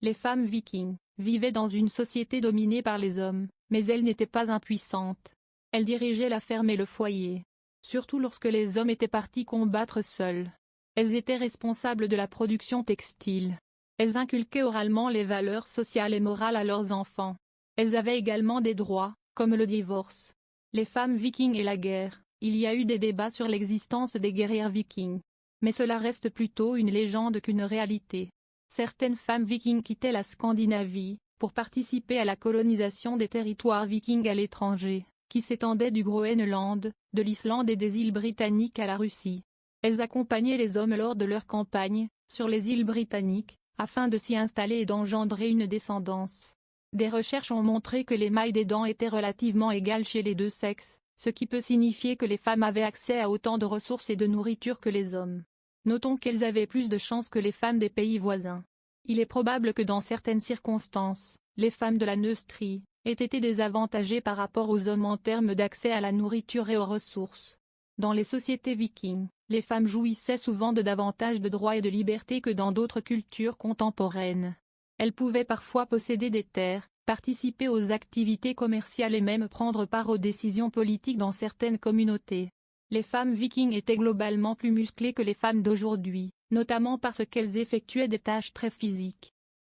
Les femmes vikings vivaient dans une société dominée par les hommes, mais elles n'étaient pas impuissantes. Elles dirigeaient la ferme et le foyer. Surtout lorsque les hommes étaient partis combattre seuls. Elles étaient responsables de la production textile. Elles inculquaient oralement les valeurs sociales et morales à leurs enfants. Elles avaient également des droits, comme le divorce. Les femmes vikings et la guerre. Il y a eu des débats sur l'existence des guerrières vikings. Mais cela reste plutôt une légende qu'une réalité. Certaines femmes vikings quittaient la Scandinavie, pour participer à la colonisation des territoires vikings à l'étranger, qui s'étendaient du Groenland, de l'Islande et des îles britanniques à la Russie. Elles accompagnaient les hommes lors de leurs campagnes, sur les îles britanniques, afin de s'y installer et d'engendrer une descendance. Des recherches ont montré que les mailles des dents étaient relativement égales chez les deux sexes, ce qui peut signifier que les femmes avaient accès à autant de ressources et de nourriture que les hommes. Notons qu'elles avaient plus de chances que les femmes des pays voisins. Il est probable que dans certaines circonstances, les femmes de la Neustrie aient été désavantagées par rapport aux hommes en termes d'accès à la nourriture et aux ressources. Dans les sociétés vikings, les femmes jouissaient souvent de davantage de droits et de libertés que dans d'autres cultures contemporaines. Elles pouvaient parfois posséder des terres, participer aux activités commerciales et même prendre part aux décisions politiques dans certaines communautés. Les femmes vikings étaient globalement plus musclées que les femmes d'aujourd'hui, notamment parce qu'elles effectuaient des tâches très physiques.